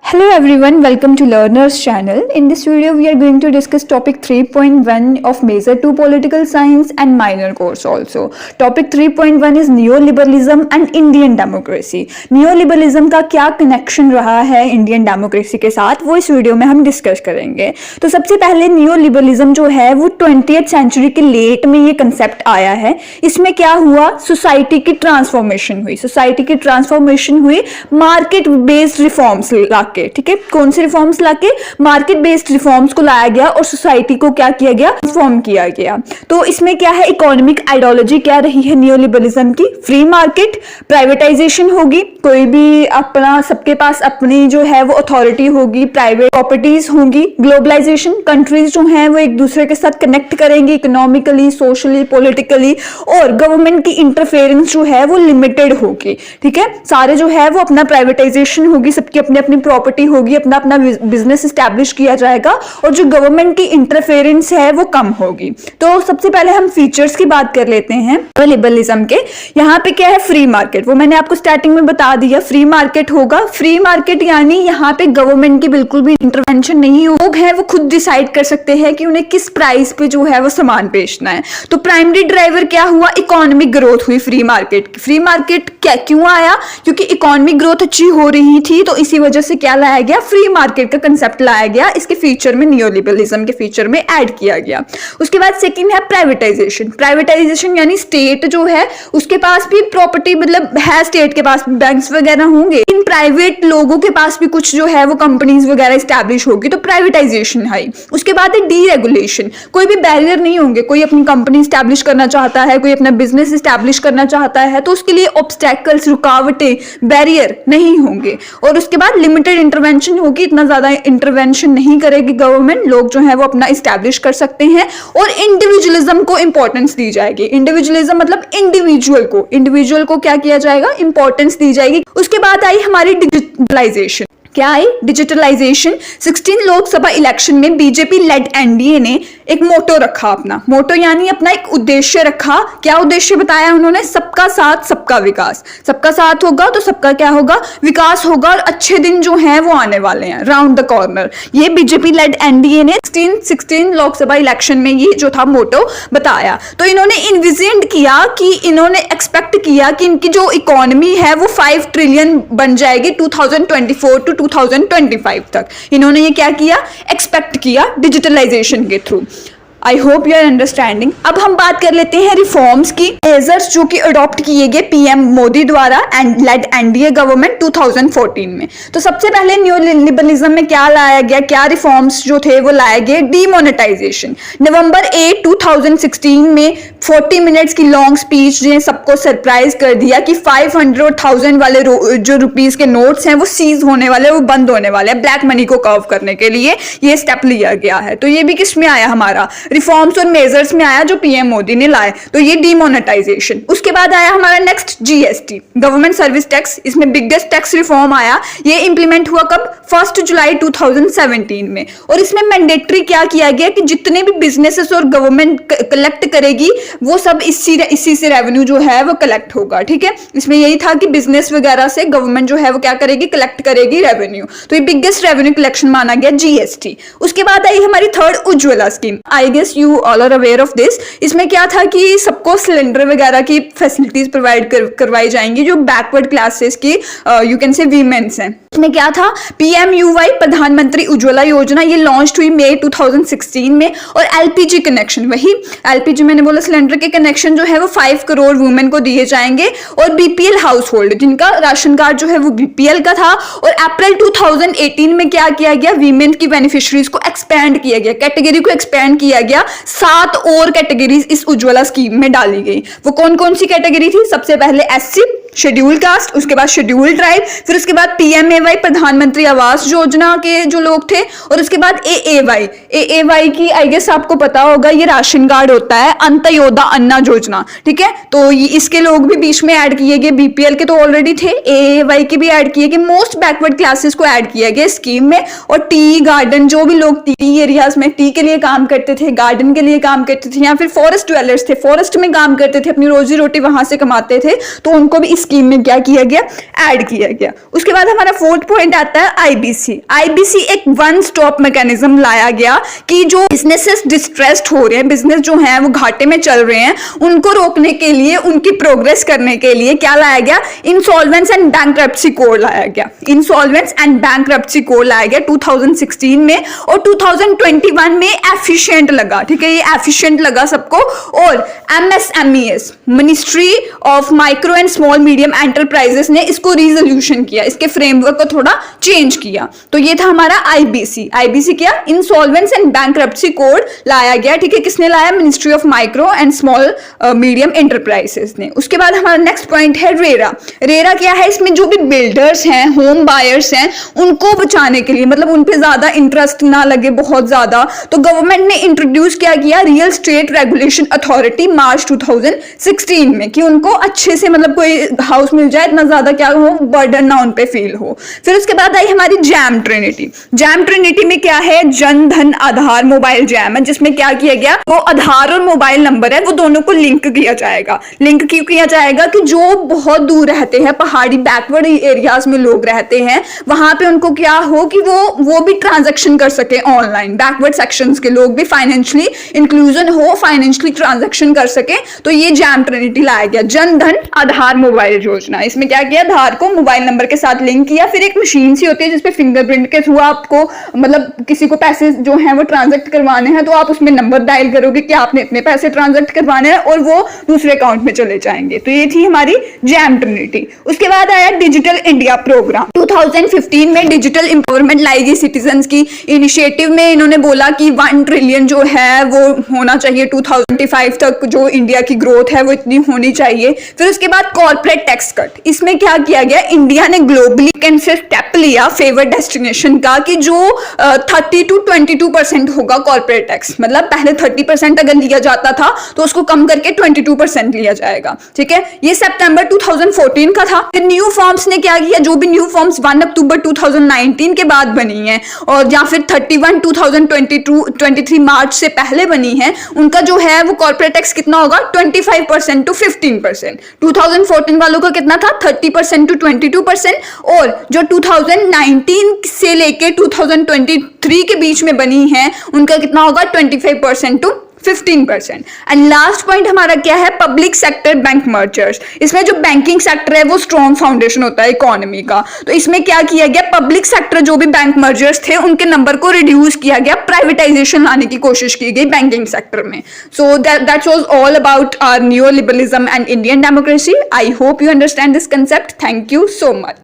Hello everyone, welcome to Learners channel. In this video we are going to discuss topic 3.1 of major 2 political science and minor course also. Topic 3.1 is neoliberalism and Indian democracy. Neoliberalism का क्या connection रहा है Indian democracy के साथ वो इस video में हम डिस्कस करेंगे। तो सबसे पहले नियोलिबरलिज्म जो है वो 20th सेंचुरी के लेट में ये कंसेप्ट आया है। इसमें क्या हुआ, सोसाइटी की ट्रांसफॉर्मेशन हुई, मार्केट बेस्ड रिफॉर्म्स लाके, ठीक है, कौन से रिफॉर्म्स लाके, मार्केट बेस्ड रिफॉर्म्स को लाया गया और सोसाइटी को क्या किया गया, ट्रांसफॉर्म किया गया। तो इसमें क्या है, इकोनॉमिक आइडियोलॉजी क्या रही है नियोलिबरलिज्म की, फ्री मार्केट, प्राइवेटाइजेशन होगी, कोई भी अपना, सबके पास अपनी जो है वो अथॉरिटी होगी, प्राइवेट प्रॉपर्टीज होंगी, ग्लोबलाइजेशन, कंट्रीज जो है वो एक दूसरे के साथ कनेक्ट करेंगे इकोनॉमिकली, सोशली, पॉलिटिकली, और गवर्नमेंट की इंटरफेरेंस जो है वो लिमिटेड होगी, ठीक है, सारे जो है वो अपना प्राइवेटाइजेशन होगी, सबकी अपनी अपनी प्रॉपर्टी होगी, अपना अपना बिजनेस एस्टैब्लिश किया जाएगा और जो गवर्नमेंट की इंटरफेरेंस है वो कम होगी। तो सबसे पहले हम फीचर्स की बात कर लेते हैं लिबरलिज्म के। यहाँ पे क्या है, फ्री मार्केट, वो मैंने आपको स्टार्टिंग में बता दिया, फ्री मार्केट होगा। फ्री मार्केट यानी यहाँ पे गवर्नमेंट की बिल्कुल भी इंटरवेंशन नहीं हो, लोग हैं वो खुद डिसाइड कर सकते हैं कि उन्हें किस प्राइस पे जो है वो सामान बेचना है। तो प्राइमरी ड्राइवर क्या हुआ, इकोनॉमिक ग्रोथ हुई फ्री मार्केट की। फ्री मार्केट क्या क्यों आया, क्योंकि इकोनॉमिक ग्रोथ अच्छी हो रही थी, तो इसी वजह से क्या लाया गया, फ्री मार्केट का कंसेप्ट लाया गया, इसके फीचर में, नियोलिबरलिज्म के फीचर में ऐड किया गया। उसके बाद सेकंड है प्राइवेटाइजेशन यानी स्टेट जो है उसके पास भी प्रॉपर्टी, मतलब है स्टेट के पास बैंक्स वगैरह होंगे, इन प्राइवेट लोगों के पास भी कुछ जो है वो कंपनीज वगैरह एस्टैब्लिश होगी, तो प्राइवेटाइजेशन है। उसके बाद है डीरेगुलेशन, कोई भी बैरियर नहीं होंगे, कोई अपनी कंपनी एस्टैब्लिश करना चाहता है, कोई अपना बिजनेस एस्टैब्लिश करना चाहता है, तो उसके लिए ऑब्स्टैकल्स, रुकावटें, बैरियर नहीं होंगे। और उसके बाद लिमिटेड इंटरवेंशन होगी, इतना ज्यादा इंटरवेंशन नहीं करेगी गवर्नमेंट, लोग जो है वो अपना एस्टैब्लिश कर सकते हैं। और इंडिविजुअलिज्म को इंपॉर्टेंस दी जाएगी, इंडिविजुअलिज्म मतलब इंडिविजुअल को क्या किया जाएगा, इंपॉर्टेंस दी जाएगी। उसके बाद आई हमारी डिजिटलाइजेशन, क्या है डिजिटलाइजेशन। 16 लोकसभा इलेक्शन में बीजेपी लेड एनडीए ने एक मोटो रखा, अपना मोटो यानी अपना एक उद्देश्य रखा। क्या उद्देश्य बताया उन्होंने, सबका साथ सबका विकास। सबका साथ होगा तो सबका क्या होगा, विकास होगा, और अच्छे दिन जो हैं वो आने वाले हैं, राउंड द कॉर्नर। ये बीजेपी लेड एनडीए ने 16 लोकसभा इलेक्शन में ये जो था मोटो बताया। तो इन्होंने इन्विजन किया कि, इन्होंने एक्सपेक्ट किया कि इनकी जो इकोनॉमी है वो 5 ट्रिलियन बन जाएगी 2024 टू 2025 तक। इन्होंने ये क्या किया, एक्सपेक्ट किया डिजिटलाइजेशन के थ्रू। I hope you are understanding. अब हम बात कर लेते हैं रिफॉर्म्स की, मेजर्स जो कि अडॉप्ट किए गए पीएम मोदी द्वारा एंड लेड एनडीए गवर्नमेंट 2014 में। तो सबसे पहले न्यूलिबरलिज्म में क्या लाया गया, क्या रिफॉर्म्स जो थे वो लाए गए, डीमोनेटाइजेशन। नवंबर 8 2016 में 40 मिनट्स की लॉन्ग स्पीच ने सबको सरप्राइज कर दिया कि 500 और 1000 वाले जो रुपीज के नोट्स हैं वो सीज होने वाले, वो बंद होने वाले हैं। ब्लैक मनी को कर्व करने के लिए ये स्टेप लिया गया है। तो ये भी किस में आया, हमारा रिफॉर्म्स और मेजर्स में आया जो पीएम मोदी ने लाए। तो ये डीमोनेटाइजेशन। उसके बाद आया हमारा next GST, government service tax. इसमें बिगेस्ट टैक्स रिफॉर्म आया। ये इंप्लीमेंट हुआ कब, 1 जुलाई 2017 में। और इसमें मैंडेटरी क्या किया गया कि जितने भी बिजनेसेस और गवर्नमेंट कलेक्ट करेगी वो सब इसी से रेवेन्यू जो है वो कलेक्ट होगा, ठीक है। इसमें यही था कि बिजनेस वगैरह से गवर्नमेंट जो है वो क्या करेगी, कलेक्ट करेगी रेवेन्यू। तो ये बिगेस्ट रेवेन्यू कलेक्शन माना गया जीएसटी। उसके बाद आई हमारी third Ujjwala scheme. I guess you all are aware of this. इसमें क्या था कि सबको सिलेंडर वगैरह की फैसिलिटीज प्रोवाइड करवाई जाएंगी जो बैकवर्ड क्लासेस की यू कैन से वीमेन्स हैं। इसमें क्या था, पीएमयूवाई, प्रधानमंत्री उज्ज्वला योजना, ये लॉन्च हुई मई 2016 में। और एलपीजी कनेक्शन, वही एलपीजी मैंने बोला, सिलेंडर के कनेक्शन जो है वो 5 करोड़ वुमेन को दिए जाएंगे। और बीपीएल हाउस होल्ड, जिनका राशन कार्ड जो है वो बीपीएल का था। और अप्रैल 2018 में क्या किया गया, वीमेन की बेनिफिशरीज को एक्सपैंड किया गया, कैटेगरी को एक्सपैंड किया गया। 7 और कैटेगरीज इस उज्ज्वला स्कीम में डाली गई। वो कौन कौन सी कैटेगरी थी, सबसे पहले एससी, शेड्यूल कास्ट, उसके बाद शेड्यूल ट्राइब, फिर उसके बाद पीएमएवाई, प्रधानमंत्री आवास योजना के जो लोग थे, और उसके बाद एएवाई की आई गेस आपको पता होगा, ये राशन कार्ड होता है, अंत्योदय अन्ना योजना, ठीक है। तो इसके लोग भी बीच में ऐड किए गए, बीपीएल के तो ऑलरेडी थे, एएवाई के भी ऐड किए गए, मोस्ट बैकवर्ड क्लासेस को ऐड किया गया स्कीम में। और टी गार्डन, जो भी लोग टी एरियाज में टी के लिए काम करते थे, गार्डन के लिए काम करते थे, या फिर फॉरेस्ट ड्वेलर्स थे, फॉरेस्ट में काम करते थे, अपनी रोजी रोटी वहां से कमाते थे, तो उनको भी इस स्कीम में क्या किया गया, ऐड किया गया। उसके बाद हमारा फोर्थ पॉइंट आता है आईबीसी। आईबीसी एक वन स्टॉप मैकेनिज्म लाया गया कि जो बिजनेसेस डिस्ट्रेस्ड हो रहे हैं, बिजनेस जो है वो घाटे में चल रहे हैं, उनको रोकने के लिए, उनकी प्रोग्रेस करने के लिए क्या लाया गया, इंसॉल्वेंस एंड बैंकरप्सी कोड लाया गया। इंसॉल्वेंस एंड बैंकरप्सी कोड लाया गया 2016 में, और 2021 में एफिशिएंट लगा, ठीक है, ये एफिशिएंट लगा सबको। और एमएसएमईएस, ministry of micro and small medium enterprises ने इसको रिजोल्यूशन किया, इसके फ्रेमवर्क को थोड़ा चेंज किया। तो ये था हमारा आईबीसी। आईबीसी क्या, इंसॉल्वेंस एंड बैंकरप्सी कोड लाया गया, ठीक है, किसने लाया, ministry of micro and small medium enterprises ने। उसके बाद हमारा नेक्स्ट पॉइंट है रेरा। रेरा क्या है, इसमें जो भी बिल्डर्स हैं, होम बायर्स हैं, उनको बचाने के लिए, मतलब उन पे ज्यादा इंटरेस्ट ना लगे बहुत ज्यादा, तो गवर्नमेंट ने इंट्रोड्यूस क्या किया, रियल स्टेट रेगुलेशन अथॉरिटी मार्च 2016 में, कि उनको अच्छे से मतलब कोई हाउस मिल जाए, इतना ज्यादा क्या हो, बर्डन ना उन पे फील हो। फिर उसके बाद आई हमारी जैम ट्रिनिटी। जैम ट्रिनिटी में क्या है, जन धन आधार मोबाइल जैम है, जिसमें क्या किया गया, वो आधार और मोबाइल नंबर है, वो दोनों को लिंक किया जाएगा। लिंक क्यों किया जाएगा, कि जो बहुत दूर रहते हैं, पहाड़ी बैकवर्ड एरियाज में लोग रहते हैं, वहां पे उनको क्या हो कि वो भी ट्रांजैक्शन कर सके ऑनलाइन, बैकवर्ड सेक्शंस के लोग भी फाइनेंशियली इंक्लूजन हो, फाइनेंशियली ट्रांजैक्शन कर सके। तो ये जैम ट्रिनिटी लाया गया, जन धन आधार मोबाइल योजना। इसमें क्या किया, आधार को मोबाइल नंबर के साथ लिंक किया, फिर एक मशीन सी होती है जिसपे फिंगरप्रिंट के थ्रू आपको मतलब किसी को पैसे जो हैं वो ट्रांजैक्ट करवाने हैं, तो आप उसमें नंबर डायल करोगे कि आपने इतने पैसे ट्रांजैक्ट करवाने हैं, और वो दूसरे अकाउंट में चले जाएंगे। तो ये थी हमारी जैम ट्रिनिटी। उसके बाद आया डिजिटल इंडिया प्रोग्राम। 2015 में डिजिटल एम्पावरमेंट लाई गई सिटीजन्स की इनिशिएटिव में। इन्होंने बोला कि 1 ट्रिलियन जो है वो होना चाहिए 2025 तक, जो इंडिया की ग्रोथ है वो इतनी होनी चाहिए। फिर उसके बाद कॉर्पोरेट टैक्स कट। इसमें क्या किया गया, इंडिया ने ग्लोबली स्टेप लिया फेवर डेस्टिनेशन का, कि जो 30 to 22% होगा कॉर्पोरेट टैक्स, मतलब पहले 30% अगर लिया जाता था तो उसको कम करके 22% लिया जाएगा, ठीक है। ये सितंबर 2014 का था। फिर न्यू फॉर्म्स ने क्या किया, जो भी न्यू फॉर्म्स 1 अक्टूबर 2019 के बाद बनी है, और या फिर 31 2023 मार्च से पहले बनी है, उनका जो है वो कॉर्पोरेट टैक्स कितना होगा, 25% to 15%। 2014 वालों का कितना था, 30% to 22%, और जो 2019 से लेके 2023 के बीच में बनी है, उनका कितना होगा, 25% to 15%। एंड लास्ट पॉइंट हमारा क्या है, पब्लिक सेक्टर बैंक मर्जर्स। इसमें जो बैंकिंग सेक्टर है वो स्ट्रॉन्ग फाउंडेशन होता है इकोनॉमी का, तो इसमें क्या किया गया, पब्लिक सेक्टर जो भी बैंक मर्जर्स थे उनके नंबर को रिड्यूस किया गया, प्राइवेटाइजेशन लाने की कोशिश की गई बैंकिंग सेक्टर में। So that was all about our new liberalism and Indian democracy. I hope you understand this concept. Thank you so much.